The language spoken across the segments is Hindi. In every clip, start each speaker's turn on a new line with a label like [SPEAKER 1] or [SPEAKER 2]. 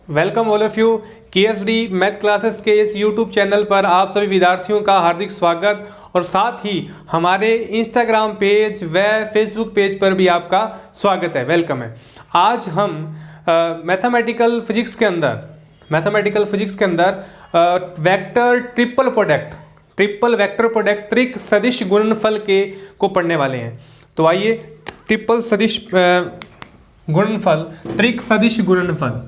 [SPEAKER 1] Welcome all of you KSD math classes के इस यूट्यूब चैनल पर आप सभी विद्यार्थियों का हार्दिक स्वागत और साथ ही हमारे इंस्टाग्राम पेज व फेसबुक पेज पर भी आपका स्वागत है, वेलकम है। आज हम मैथमेटिकल फिजिक्स के अंदर वेक्टर ट्रिपल वेक्टर प्रोडक्ट त्रिक सदिश गुणनफल को पढ़ने वाले हैं। तो आइए ट्रिपल सदिश गुणनफल त्रिक सदिश गुणनफल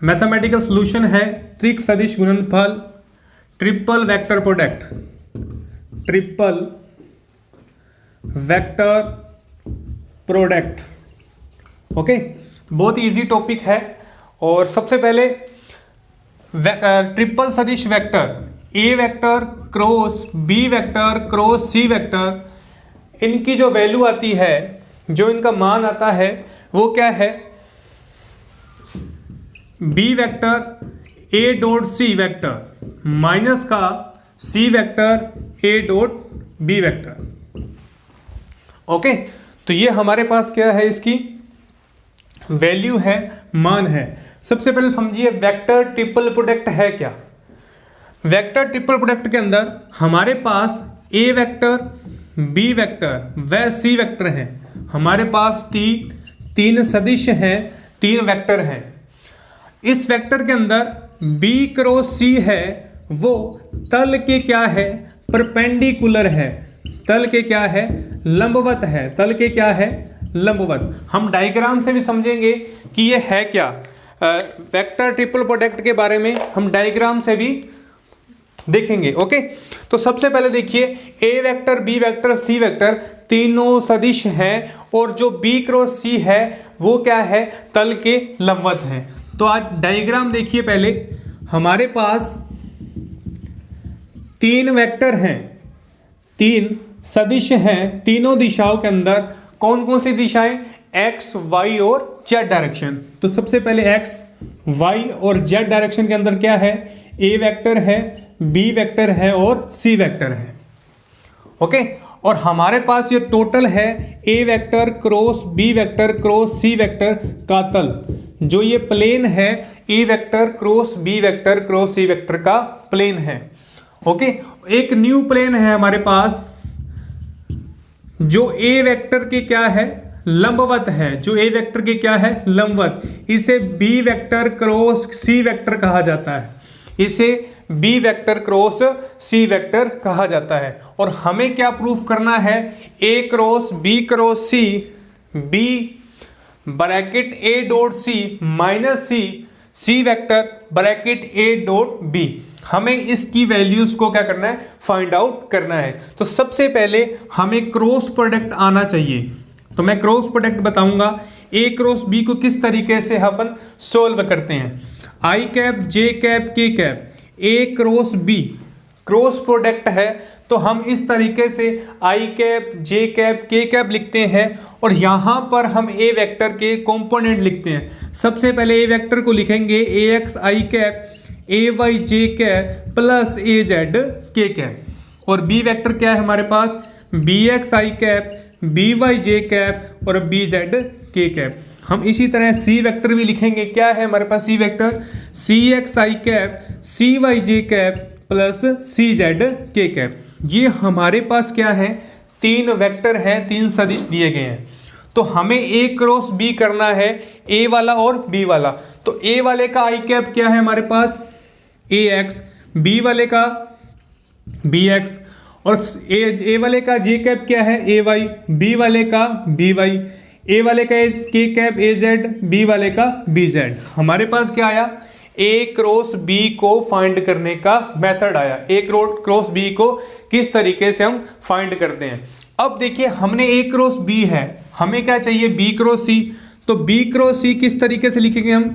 [SPEAKER 1] मैथमेटिकल सॉल्यूशन है त्रिक सदिश गुणनफल ट्रिपल वेक्टर प्रोडक्ट। ओके, बहुत इजी टॉपिक है। और सबसे पहले ट्रिपल सदिश vector A vector cross B vector cross C vector, इनकी जो वैल्यू आती है, जो इनका मान आता है वो क्या है, बी वेक्टर ए डॉट सी वेक्टर माइनस का सी वेक्टर ए डॉट बी वेक्टर। ओके, तो ये हमारे पास क्या है, इसकी वैल्यू है, मान है। सबसे पहले समझिए वेक्टर ट्रिपल प्रोडक्ट है क्या। वेक्टर ट्रिपल प्रोडक्ट के अंदर हमारे पास ए वेक्टर बी वेक्टर व सी वेक्टर हैं। हमारे पास तीन सदिश हैं, तीन वेक्टर हैं। इस वेक्टर के अंदर बी क्रॉस सी है, वो तल के क्या है, परपेंडिकुलर है। तल के क्या है, लंबवत है। तल के क्या है, लंबवत। हम डायग्राम से भी समझेंगे कि ये है क्या। वेक्टर ट्रिपल प्रोडक्ट के बारे में हम डायग्राम से भी देखेंगे। ओके, तो सबसे पहले देखिए a vector b vector c vector तीनों सदिश हैं और जो बी क्रॉस सी है वो क्या है, तल के लंबवत हैं। तो आज डायग्राम देखिए। पहले हमारे पास तीन वेक्टर हैं, तीन सदिश हैं, तीनों दिशाओं के अंदर कौन कौन सी दिशाएं, एक्स वाई और जेड डायरेक्शन। तो सबसे पहले एक्स वाई और जेड डायरेक्शन के अंदर क्या है, ए वेक्टर है, बी वेक्टर है और सी वेक्टर है। ओके, और हमारे पास ये टोटल है ए vector cross B vector cross सी वेक्टर का तल, जो ये प्लेन है ए vector cross B vector cross सी वेक्टर का प्लेन है। ओके, एक न्यू प्लेन है हमारे पास जो ए वेक्टर के क्या है, लंबवत है। जो ए वेक्टर के क्या है, लंबवत। इसे बी वेक्टर क्रॉस सी वेक्टर कहा जाता है। इसे बी वेक्टर क्रॉस सी वेक्टर कहा जाता है। और हमें क्या प्रूफ करना है, A cross C B bracket A dot C minus C vector bracket A dot B. हमें इसकी वैल्यूज को क्या करना है, फाइंड आउट करना है। तो सबसे पहले हमें क्रॉस प्रोडक्ट आना चाहिए। तो मैं क्रॉस प्रोडक्ट बताऊंगा ए क्रॉस बी को किस तरीके से अपन सोल्व करते हैं। I cap J cap K cap A cross B cross product है, तो हम इस तरीके से I cap J cap K cap लिखते हैं और यहां पर हम ए वेक्टर के कंपोनेंट लिखते हैं। सबसे पहले ए वेक्टर को लिखेंगे A X I cap A Y J cap plus A Z K cap. और बी वेक्टर क्या है हमारे पास, B X I cap B Y J cap और बी जेड के कैप। हम इसी तरह सी वेक्टर भी लिखेंगे। क्या है हमारे पास C vector, C X I cap C Y J cap plus C Z K cap. ये हमारे पास क्या है, तीन वेक्टर हैं, तीन सदिश दिए गए हैं। तो हमें ए क्रॉस बी करना है, ए वाला और बी वाला। तो ए वाले का आई कैप क्या है हमारे पास, ए एक्स, बी वाले का बी एक्स और ए वाले का जे कैप क्या है, ए वाई, बी वाले का बी वाई, ए वाले का के कैप ए जेड, बी वाले का बी जेड। हमारे पास क्या आया, ए क्रॉस बी को फाइंड करने का मेथड आया। ए क्रॉस बी को किस तरीके से हम फाइंड करते हैं। अब देखिए हमने ए क्रॉस बी है, हमें क्या चाहिए, बी क्रॉस सी। तो बी क्रॉस सी किस तरीके से लिखेंगे हम,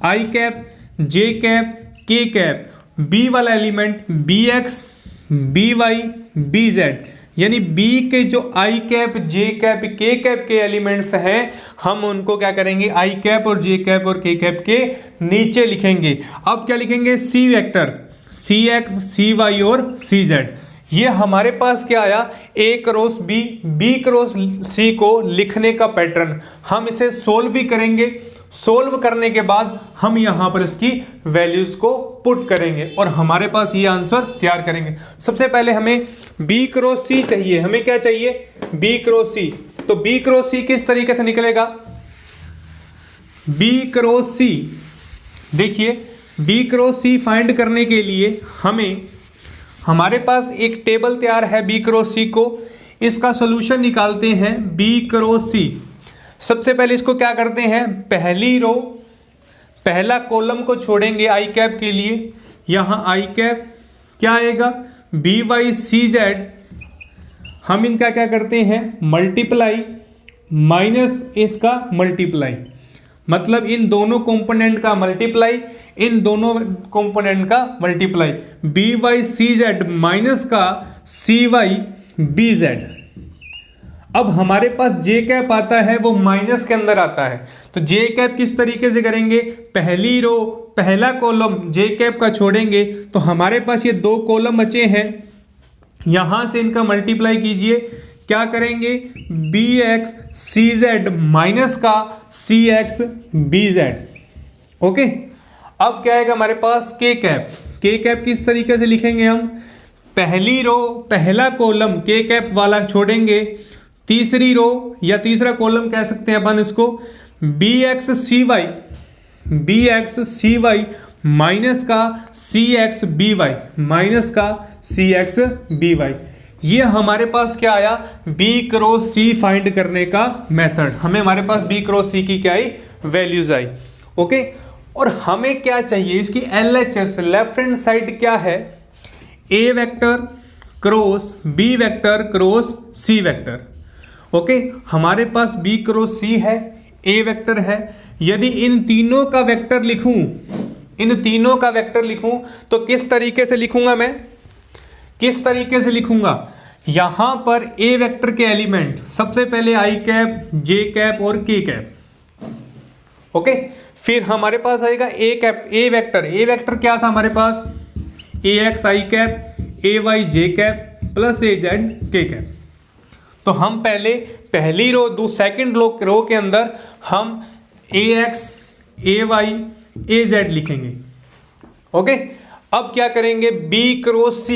[SPEAKER 1] I cap J cap K cap, B वाला element B x B y B z, यानी बी के जो I cap J cap K cap के एलिमेंट्स हैं, हम उनको क्या करेंगे, आई कैप और जे कैप और के कैप के नीचे लिखेंगे। अब क्या लिखेंगे, C vector C x C Y और सी जेड, ये हमारे पास क्या आया, ए क्रॉस बी, बी क्रॉस सी को लिखने का पैटर्न। हम इसे सोल्व भी करेंगे, सोल्व करने के बाद हम यहां पर इसकी वैल्यूज को पुट करेंगे और हमारे पास ये आंसर तैयार करेंगे। सबसे पहले हमें बी क्रॉस सी चाहिए। हमें क्या चाहिए, बी क्रॉस सी। तो बी क्रॉस सी किस तरीके से निकलेगा, बी क्रॉस सी, देखिए बी क्रॉस सी फाइंड करने के लिए हमारे पास एक टेबल तैयार है बी क्रॉस सी को, इसका सॉल्यूशन निकालते हैं बी क्रॉस सी। सबसे पहले इसको क्या करते हैं, पहली रो पहला कॉलम को छोड़ेंगे आई कैप के लिए, यहां आई कैप क्या आएगा, बी वाई सी जेड, हम इनका क्या करते हैं मल्टीप्लाई माइनस इसका मल्टीप्लाई, मतलब इन दोनों कंपोनेंट का मल्टीप्लाई, इन दोनों कंपोनेंट का multiply, B Y C Z minus का सी वाई बी जेड। अब हमारे पास जे कैप आता है वो माइनस के अंदर आता है, तो जे कैप किस तरीके से करेंगे, पहली रो पहला कॉलम जे कैप का छोड़ेंगे तो हमारे पास ये दो कॉलम बचे हैं, यहां से इनका मल्टीप्लाई कीजिए, क्या करेंगे B x C Z minus का C x B Z. Okay, अब क्या आएगा हमारे पास के कैप, के कैप किस तरीके से लिखेंगे हम, पहली रो पहला कॉलम के कैप वाला छोड़ेंगे, तीसरी रो या तीसरा कॉलम कह सकते हैं अपन इसको, B x C Y minus का C x B Y, minus का सी एक्स बी वाई। ये हमारे पास क्या आया, बी क्रॉस सी फाइंड करने का मेथड। हमें हमारे पास बी क्रॉस सी की क्या आई, वैल्यूज आई। ओके, और हमें क्या चाहिए, इसकी LHS लेफ्ट हैंड साइड क्या है, ए vector cross B vector cross सी वेक्टर। ओके, हमारे पास बी क्रॉस सी है, ए वेक्टर है, यदि इन तीनों का वेक्टर लिखूं, तो किस तरीके से लिखूंगा मैं, किस तरीके से लिखूंगा, यहां पर ए वेक्टर के एलिमेंट सबसे पहले आई कैप, जे कैप और के कैप। ओके, फिर हमारे पास आएगा ए कैप, ए वेक्टर क्या था हमारे पास, A X I cap, A Y J cap plus A Z K cap. तो हम पहली रो सेकंड रो के अंदर हम ए x A Y A Z लिखेंगे। ओके, अब क्या करेंगे, बी क्रॉस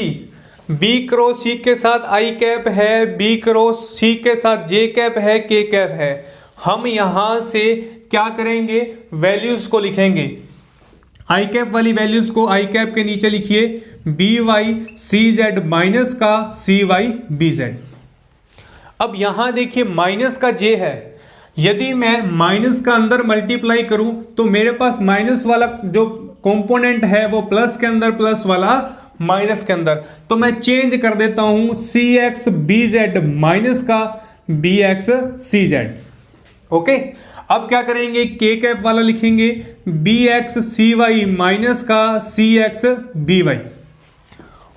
[SPEAKER 1] सी के साथ आई कैप है, बी क्रॉस सी के साथ जे कैप है, के कैप है, हम यहां से क्या करेंगे, वैल्यूज को लिखेंगे, आई कैप वाली वैल्यूज को आई कैप के नीचे लिखिए, B Y C Z minus का सी वाई बी जेड। अब यहां देखिए माइनस का जे है, यदि मैं माइनस का अंदर मल्टीप्लाई करूं तो मेरे पास माइनस वाला जो कंपोनेंट है वो प्लस के अंदर, प्लस वाला माइनस के अंदर, तो मैं चेंज कर देता हूं सी एक्स बी जेड माइनस का B x C Z. Okay, अब क्या करेंगे, के कैप वाला लिखेंगे B x C Y minus का C x B Y.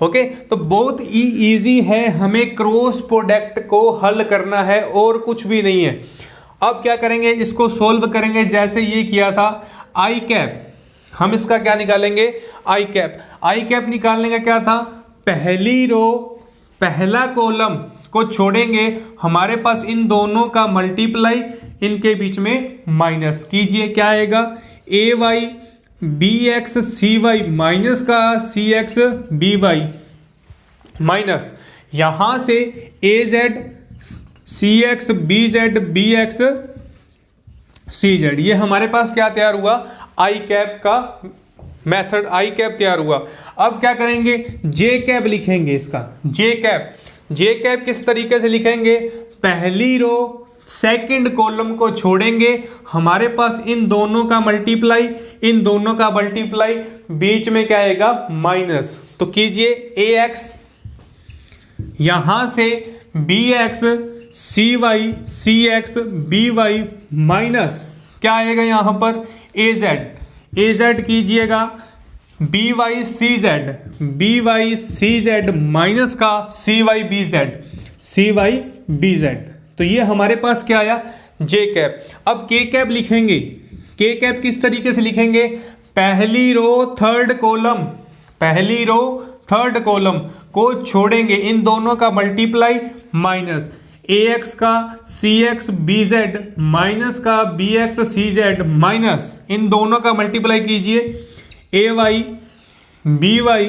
[SPEAKER 1] Okay, तो बहुत ही इजी है, हमें क्रॉस प्रोडक्ट को हल करना है और कुछ भी नहीं है। अब क्या करेंगे, इसको सोल्व करेंगे जैसे ये किया था, आई कैप, हम इसका क्या निकालेंगे, आई कैप निकालने का क्या था, पहली रो पहला कॉलम को छोड़ेंगे, हमारे पास इन दोनों का मल्टीप्लाई, इनके बीच में माइनस कीजिए, क्या आएगा, A Y B x C Y minus का C x B Y minus, यहां से A Z C x B Z B x C Z. ये हमारे पास क्या तैयार हुआ, आई कैप का मेथड, आई कैप तैयार हुआ। अब क्या करेंगे, जे कैप लिखेंगे, इसका जे कैप किस तरीके से लिखेंगे, पहली रो सेकंड कॉलम को छोड़ेंगे, हमारे पास इन दोनों का मल्टीप्लाई, बीच में क्या आएगा, माइनस, तो कीजिए ए एक्स, यहां से B x C x B Y minus क्या आएगा यहां पर, ए जेड कीजिएगा, B Y C Z minus का सी वाई बी जेड। तो ये हमारे पास क्या आया, जे कैप। अब के कैप लिखेंगे, के कैप किस तरीके से लिखेंगे, पहली रो थर्ड कॉलम को छोड़ेंगे, इन दोनों का मल्टीप्लाई माइनस ax का cx bz माइनस का bx cz माइनस इन दोनों का मल्टीप्लाई कीजिए ay by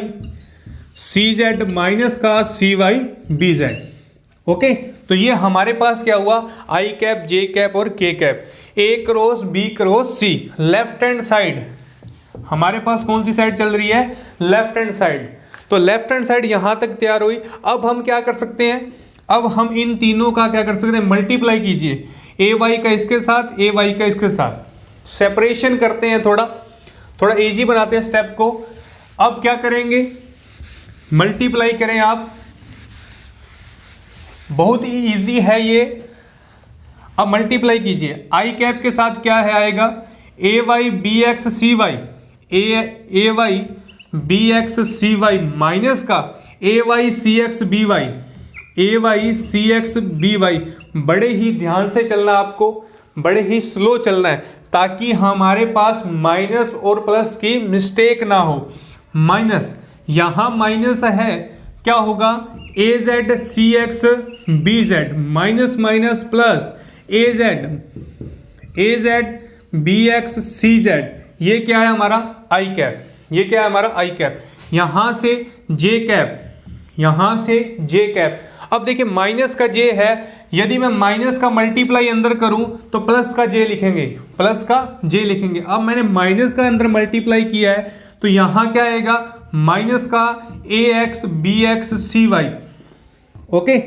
[SPEAKER 1] cz माइनस का cy bz। ओके, तो ये हमारे पास क्या हुआ, आई कैप जे कैप और के cap, A cross B cross C. Left hand side हमारे पास कौन सी साइड चल रही है, लेफ्ट हैंड साइड। तो लेफ्ट हैंड साइड यहां तक तैयार हुई। अब हम क्या कर सकते हैं, अब हम इन तीनों का क्या कर सकते हैं, मल्टीप्लाई कीजिए, ए वाई का इसके साथ, ए वाई का इसके साथ। सेपरेशन करते हैं, थोड़ा इजी बनाते हैं स्टेप को। अब क्या करेंगे, मल्टीप्लाई करें आप, बहुत ही इजी है ये। अब मल्टीप्लाई कीजिए, आई कैप के साथ क्या है आएगा, A Y B x C Y, A Y B x C Y minus का A Y C x B Y, A Y C x B Y. बड़े ही ध्यान से चलना आपको, बड़े ही स्लो चलना है, ताकि हमारे पास माइनस और प्लस की मिस्टेक ना हो। माइनस, यहां माइनस है, क्या होगा, A Z C x B Z minus minus plus A Z B x C Z. ये क्या है हमारा आई कैप, ये क्या है हमारा आई कैप। यहां से जे कैप, यहां से जे कैप। अब देखिए माइनस का जे है, यदि मैं माइनस का मल्टीप्लाई अंदर करूं तो प्लस का जे लिखेंगे, प्लस का जे लिखेंगे। अब मैंने माइनस का अंदर मल्टीप्लाई किया है, तो यहां क्या आएगा, माइनस का A X B x C Y. Okay,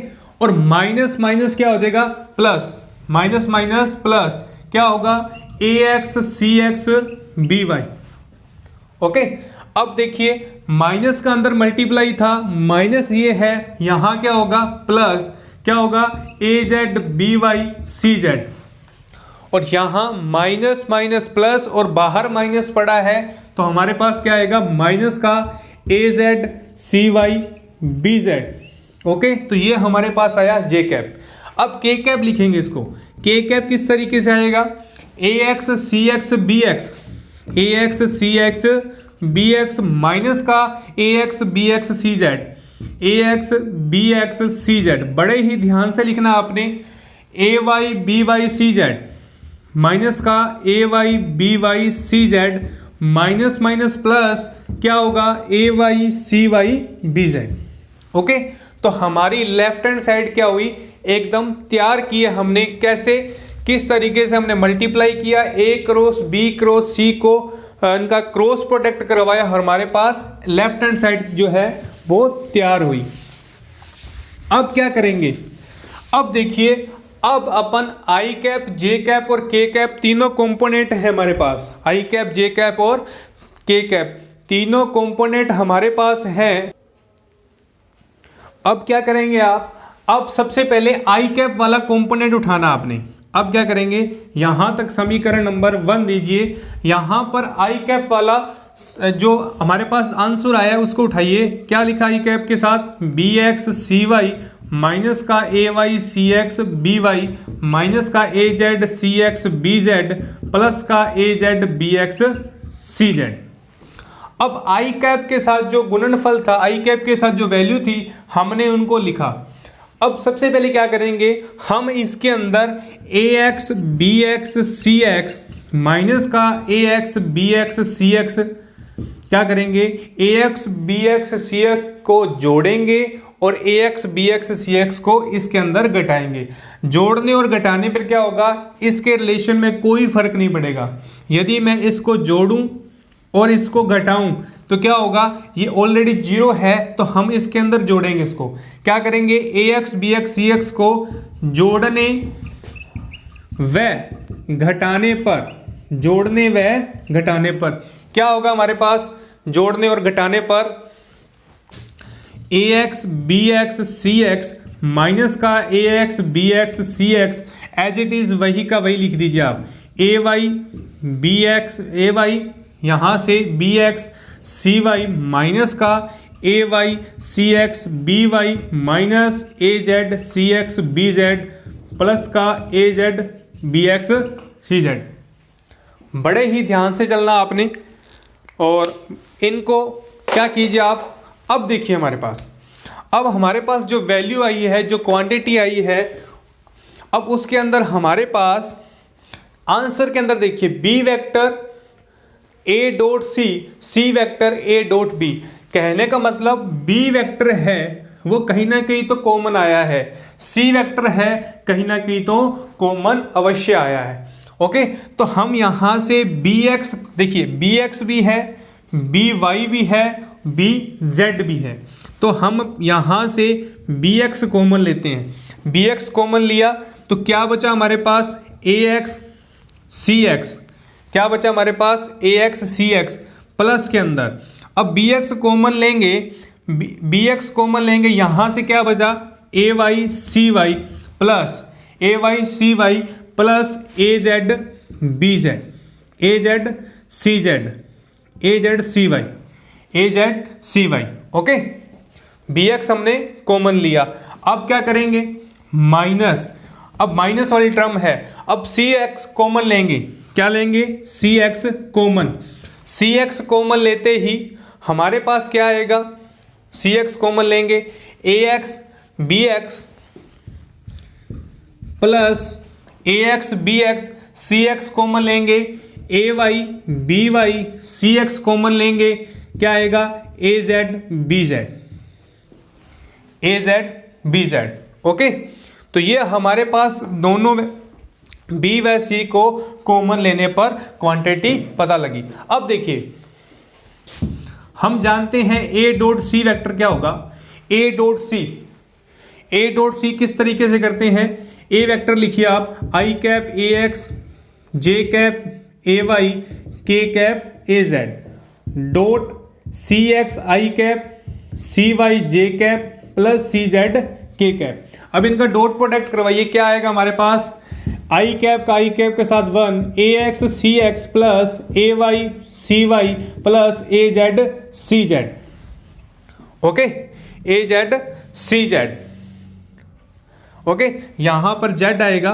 [SPEAKER 1] और माइनस माइनस क्या हो जाएगा, प्लस, माइनस माइनस प्लस क्या होगा, ए X C x B Y. Okay, अब देखिए माइनस का अंदर मल्टीप्लाई था, माइनस ये है, यहां क्या होगा, प्लस क्या होगा, A Z B Y C Z. और यहां माइनस माइनस प्लस और बाहर माइनस पड़ा है, तो हमारे पास क्या आएगा, माइनस का A Z C Y B Z. Okay, तो ये हमारे पास आया जे कैप। अब के कैप लिखेंगे इसको, के कैप किस तरीके से आएगा, A X C x B x, A X C x B X minus का A X B x C Z, A X B x C Z. बड़े ही ध्यान से लिखना आपने, A Y B Y C Z minus का A Y B Y C Z minus minus plus क्या होगा, A Y C Y B Z. Okay, तो हमारी लेफ्ट हैंड साइड क्या हुई, एकदम तैयार की है हमने। कैसे, किस तरीके से हमने मल्टीप्लाई किया, ए क्रॉस बी क्रॉस सी को इनका क्रॉस प्रोडक्ट करवाया, हमारे पास लेफ्ट हैंड साइड जो है वो तैयार हुई। अब क्या करेंगे, अब देखिए, अब अपन आई कैप जे कैप और के कैप तीनों कंपोनेंट है हमारे पास, आई कैप जे कैप और के कैप तीनों कंपोनेंट हमारे पास हैं। अब क्या करेंगे आप, अब सबसे पहले आई कैप वाला कंपोनेंट उठाना आपने। अब क्या करेंगे, यहां तक समीकरण नंबर 1 दीजिए, यहां पर आई कैप वाला जो हमारे पास आंसर आया है उसको उठाइए। क्या लिखा आई कैप के साथ, B x C Y minus का A Y C x B Y minus का A Z C x B Z plus का A Z B x C Z. अब आई कैप के साथ जो गुणनफल था, आई कैप के साथ जो वैल्यू थी, हमने उनको लिखा। अब सबसे पहले क्या करेंगे, हम इसके अंदर A X B x C X minus का A X B x C x क्या करेंगे, ए X B x C x को जोड़ेंगे और ए X B x C x को इसके अंदर घटाएंगे। जोड़ने और घटाने पर क्या होगा, इसके रिलेशन में कोई फर्क नहीं पड़ेगा। यदि मैं इसको जोड़ूं और इसको घटाऊं तो क्या होगा, ये ऑलरेडी 0 है, तो हम इसके अंदर जोड़ेंगे। इसको क्या करेंगे, ए X B x C x को जोड़ने व घटाने पर, जोड़ने व घटाने पर क्या होगा हमारे पास, जोड़ने और घटाने पर A X B x C X minus का A X B x C X as it is वही का वही लिख दीजिए आप। A Y B x, A Y यहां से B x C Y minus का A Y C x B Y minus A Z C x B Z plus का A Z B x C Z. बड़े ही ध्यान से चलना आपने। और इनको क्या कीजिए आप, अब देखिए अब हमारे पास जो वैल्यू आई है, जो क्वांटिटी आई है, अब उसके अंदर हमारे पास आंसर के अंदर देखिए बी वेक्टर ए डॉट सी, सी वेक्टर ए डॉट बी। कहने का मतलब बी वेक्टर है वो कहीं ना कहीं तो कॉमन आया है, सी वेक्टर है कहीं ना कहीं तो कॉमन अवश्य आया है। ओके, तो हम यहां से बी एक्स, देखिए बी एक्स भी है, बी वाई भी है, बी जेड भी है, तो हम यहां से बी एक्स कॉमन लेते हैं। बी एक्स कॉमन लिया तो क्या बचा हमारे पास, ए एक्स सी एक्स, क्या बचा हमारे पास, A X C X plus के अंदर। अब बी एक्स कॉमन लेंगे, बी एक्स कॉमन लेंगे, यहां से क्या बचा, A Y C Y plus A Y C Y plus A Z B Z, A Z C Z, A Z C Y, A Z C Y. Okay, B X हमने कॉमन लिया। अब क्या करेंगे, माइनस, अब माइनस वाली टर्म है, अब सी एक्स कॉमन लेंगे, क्या लेंगे, सी एक्स कॉमन। सी एक्स कॉमन लेते ही हमारे पास क्या आएगा, सी एक्स कॉमन लेंगे, ए एक्स बी एक्स प्लस ए X B x, C x common लेंगे, ए Y B Y, C x common लेंगे, क्या आएगा, ए Z B Z, A Z B Z. Okay, तो ये हमारे पास दोनों में बी व सी को कॉमन लेने पर क्वांटिटी पता लगी। अब देखिए हम जानते हैं ए डॉट सी वेक्टर क्या होगा, ए डॉट सी, ए डॉट सी किस तरीके से करते हैं, ए वेक्टर लिखिए आप, I cap A X, J cap A Y, K cap A Z, dot C X I cap, C Y J cap plus C Z K cap. अब इनका डॉट प्रोडक्ट करवाइए, क्या आएगा हमारे पास, आई कैप का आई कैप के साथ 1, ए X C X plus A Y C Y plus A Z C Z. Okay, A Z C Z. Okay, यहां पर जेड आएगा।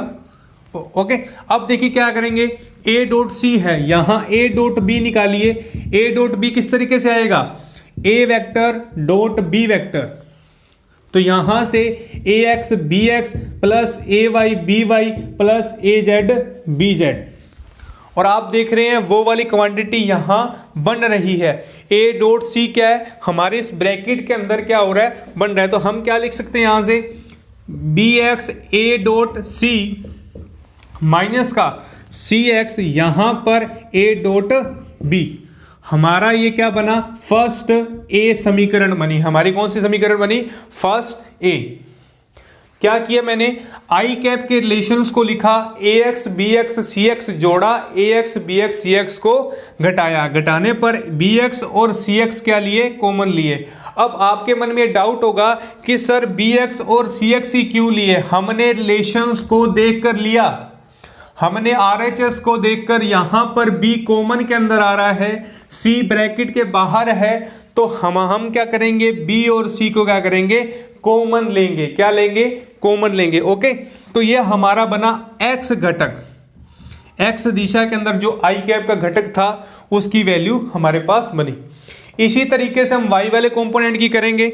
[SPEAKER 1] ओके, अब देखिए क्या करेंगे, ए डॉट सी है, यहां ए डॉट बी निकालिए, ए डॉट बी किस तरीके से आएगा, ए वेक्टर डॉट बी वेक्टर, तो यहां से ए X B x plus A Y B Y plus A Z B Z. और आप देख रहे हैं वो वाली क्वांटिटी यहां बन रही है, ए डॉट सी क्या है, हमारे इस ब्रैकेट के अंदर क्या हो रहा है, बन रहा है। तो हम क्या लिख सकते हैं यहां से, B x A dot C minus का सी एक्स, यहां पर ए डॉट बी, हमारा ये क्या बना, फर्स्ट ए समीकरण बनी, हमारी कौन सी समीकरण बनी, फर्स्ट ए। क्या किया मैंने, आई कैप के रिलेशंस को लिखा, ए X B x C x जोड़ा, ए X B x C x को घटाया, घटाने पर बी एक्स और सी एक्स क्या लिए, कॉमन लिए। अब आपके मन में डाउट होगा कि सर बी एक्स और सी एक्स ही क्यों लिए, हमने रिलेशंस को देखकर लिया, हमने RHS को देखकर, यहां पर B कॉमन के अंदर आ रहा है, C ब्रैकेट के बाहर है, तो हम क्या करेंगे, B और C को क्या करेंगे, कॉमन लेंगे, क्या लेंगे, कॉमन लेंगे। ओके, तो ये हमारा बना X घटक, X दिशा के अंदर जो I कैप का घटक था उसकी वैल्यू हमारे पास बनी। इसी तरीके से हम Y वाले कंपोनेंट की करेंगे,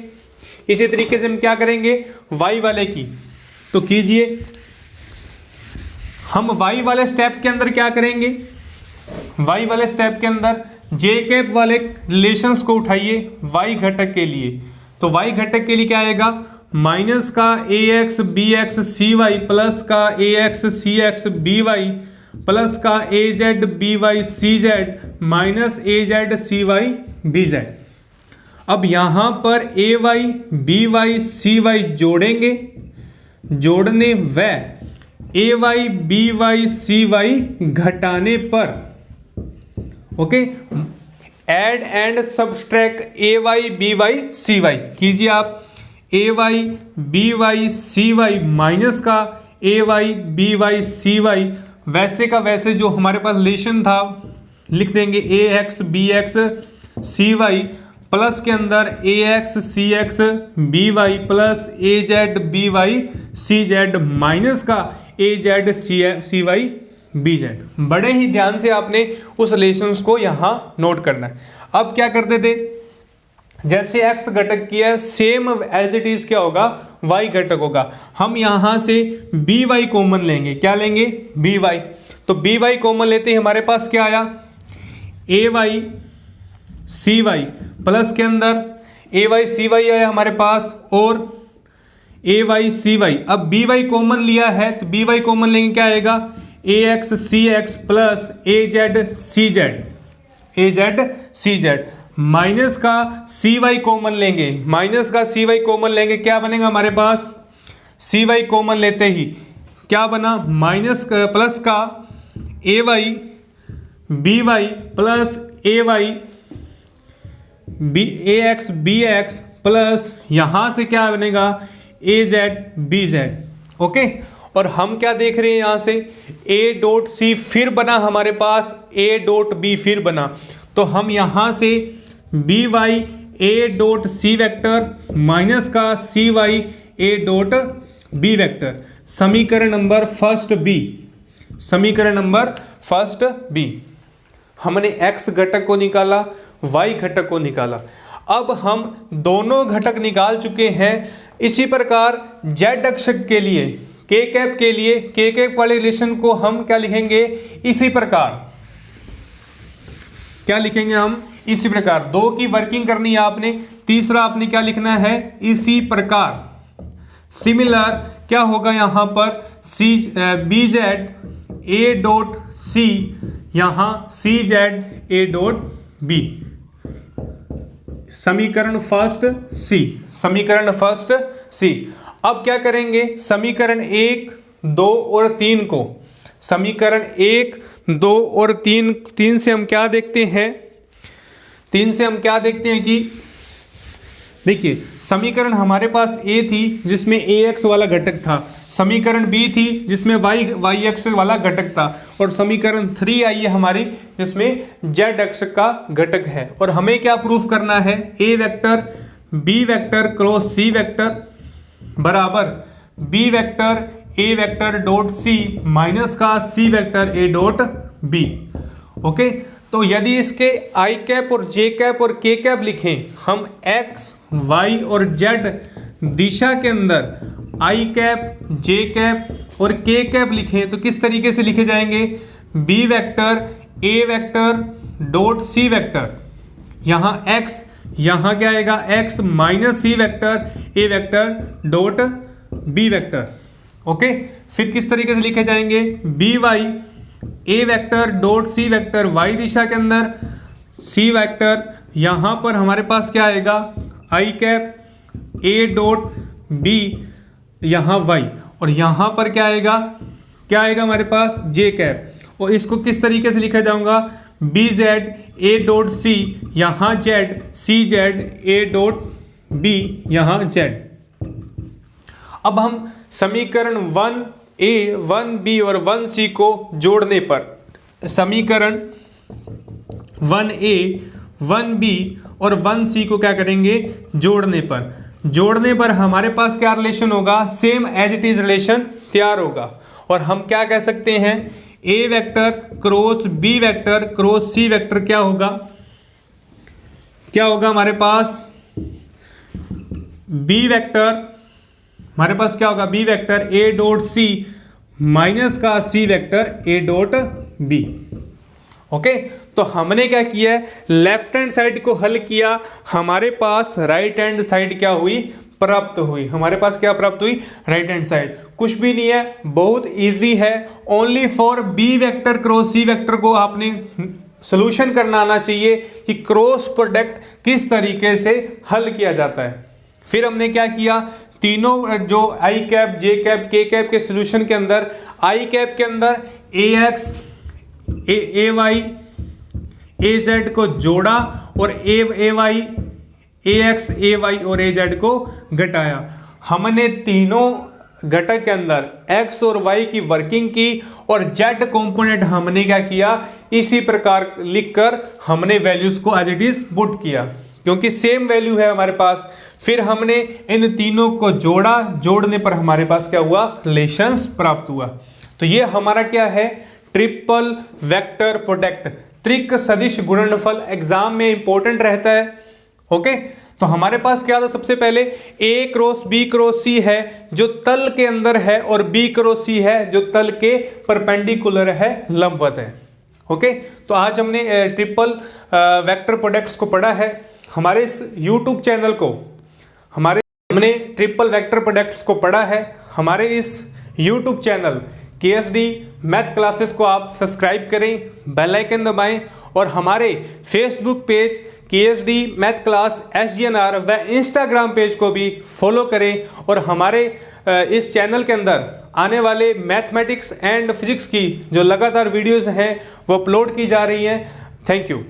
[SPEAKER 1] इसी तरीके से हम क्या करेंगे, Y वाले की, तो कीजिए हम y वाले स्टेप के अंदर क्या करेंगे, y वाले स्टेप के अंदर j कैप वाले रिलेशंस को उठाइए y घटक के लिए, तो y घटक के लिए क्या आएगा, माइनस का A X B x C Y plus का A X C x B Y plus का A Z B Y C Z minus A Z C Y B Z. अब यहां पर A Y B Y C Y जोड़ेंगे, जोड़ने व A Y B Y C Y घटाने पर, okay, add and subtract A Y B Y C Y कीजिए आप, A Y B Y C Y minus का A Y B Y C Y, वैसे का वैसे जो हमारे पास रिलेशन था लिख देंगे, A X B x C Y plus के अंदर A X C x B Y plus A Z B Y C Z minus का A Z C Y B Z. बड़े ही ध्यान से आपने उस रिलेशंस को यहां नोट करना है। अब क्या करते थे, जैसे x घटक किया है सेम एज इट इज क्या होगा, y घटक होगा। हम यहां से by कॉमन लेंगे, क्या लेंगे, by। तो by कॉमन लेते ही हमारे पास क्या आया, ay cy प्लस के अंदर ay cy आया हमारे पास और ay cy। अब by कॉमन लिया है तो by कॉमन लेंगे, क्या आएगा, ax cx plus az cz minus का cy कॉमन लेंगे, माइनस का cy कॉमन लेंगे, क्या बनेगा हमारे पास, cy कॉमन लेते ही क्या बना, माइनस प्लस का ay by plus ay ax bx plus यहां से क्या बनेगा az bz। ओके, और हम क्या देख रहे हैं यहां से a डॉट सी फिर बना हमारे पास a डॉट बी फिर बना, तो हम यहां से B Y A dot C vector minus का C Y A dot B vector, समीकरण नंबर फर्स्ट बी, समीकरण नंबर फर्स्ट बी। हमने x घटक को निकाला, y घटक को निकाला। अब हम दोनों घटक निकाल चुके हैं। इसी प्रकार z अक्ष के लिए k कैप के लिए k कैप वाले रिलेशन को हम क्या लिखेंगे, इसी प्रकार, क्या लिखेंगे हम, इसी प्रकार। दो की वर्किंग करनी है आपने, तीसरा आपने क्या लिखना है, इसी प्रकार। सिमिलर क्या होगा यहां पर C B Z A dot C, यहां C Z A dot B, समीकरण फर्स्ट सी, समीकरण फर्स्ट सी। अब क्या करेंगे, समीकरण 1, 2 और 3 को, समीकरण 1, 2 और 3 से हम क्या देखते हैं, 3 से हम क्या देखते हैं कि देखिए समीकरण हमारे पास a थी जिसमें ax वाला घटक था, समीकरण b थी जिसमें y अक्ष वाला घटक था, और समीकरण 3 आई है हमारी जिसमें z अक्ष का घटक है। और हमें क्या प्रूफ करना है, a vector b vector cross c vector बराबर b vector a vector dot c minus का c vector a dot b। Okay, तो यदि इसके i कैप और j कैप और k कैप लिखें हम, x y और z दिशा के अंदर i कैप j कैप और k कैप लिखें तो किस तरीके से लिखे जाएंगे, b vector a vector dot c vector, यहाँ x, यहाँ क्या आएगा x minus c vector a vector dot b vector. Okay, फिर किस तरीके से लिखे जाएंगे, B Y A vector dot C vector y दिशा के अंदर c वेक्टर, यहां पर हमारे पास क्या आएगा i cap a dot b यहां y, और यहां पर क्या आएगा हमारे पास j कैप, और इसको किस तरीके से लिखा जाऊंगा, B Z A dot C यहां z C Z A dot b यहां z। अब हम समीकरण 1a 1b और 1c को जोड़ने पर, समीकरण 1a 1b और 1c को क्या करेंगे, जोड़ने पर हमारे पास क्या रिलेशन होगा, same as it is relation तैयार होगा। और हम क्या कह सकते हैं, a vector cross b vector cross c vector क्या होगा हमारे पास, b वेक्टर, हमारे पास क्या होगा, b vector a dot c minus का c vector a dot b। Okay, तो हमने क्या किया है, लेफ्ट हैंड साइड को हल किया, हमारे पास राइट हैंड साइड क्या हुई, प्राप्त हुई। हमारे पास क्या प्राप्त हुई, राइट हैंड साइड। कुछ भी नहीं है, बहुत इजी है, only for B vector cross C vector को आपने सोल्यूशन करना आना चाहिए कि क्रॉस प्रोडक्ट किस तरीके से हल किया जाता है। फिर हमने क्या किया, तीनों जो I cap J cap K cap के सोल्यूशन के अंदर, आई कैप के अंदर A x A Y A Z को जोड़ा और ए Y A x A Y और ए जेड को घटाया। हमने तीनों घटक के अंदर x और y की वर्किंग की और z कंपोनेंट हमने क्या किया, इसी प्रकार लिखकर हमने वैल्यूज को एज इट इज पुट किया क्योंकि सेम वैल्यू है हमारे पास। फिर हमने इन तीनों को जोड़ा, जोड़ने पर हमारे पास क्या हुआ, रिलेशंस प्राप्त हुआ। तो ये हमारा क्या है, ट्रिपल वेक्टर प्रोडक्ट, त्रिक सदिश गुणनफल एग्जाम में इंपॉर्टेंट रहता है। ओके, तो हमारे पास क्या था, सबसे पहले ए क्रॉस बी क्रॉस सी है जो तल के अंदर है, और बी क्रॉस सी है जो तल के परपेंडिकुलर है, लंबवत है। ओके, तो आज हमने ट्रिपल वेक्टर प्रोडक्ट्स को पढ़ा है। हमारे इस यूट्यूब चैनल को हमने ट्रिपल वेक्टर प्रोडक्ट्स को पढ़ा है। हमारे इस YouTube channel KSD math classes को आप सब्सक्राइब करें, बेल आइकन दबाएं, और हमारे Facebook page KSD math class SGNR व इंस्टाग्राम पेज को भी फॉलो करें। और हमारे इस चैनल के अंदर आने वाले मैथमेटिक्स एंड फिजिक्स की जो लगातार वीडियोस हैं वो अपलोड की जा रही हैं। Thank you.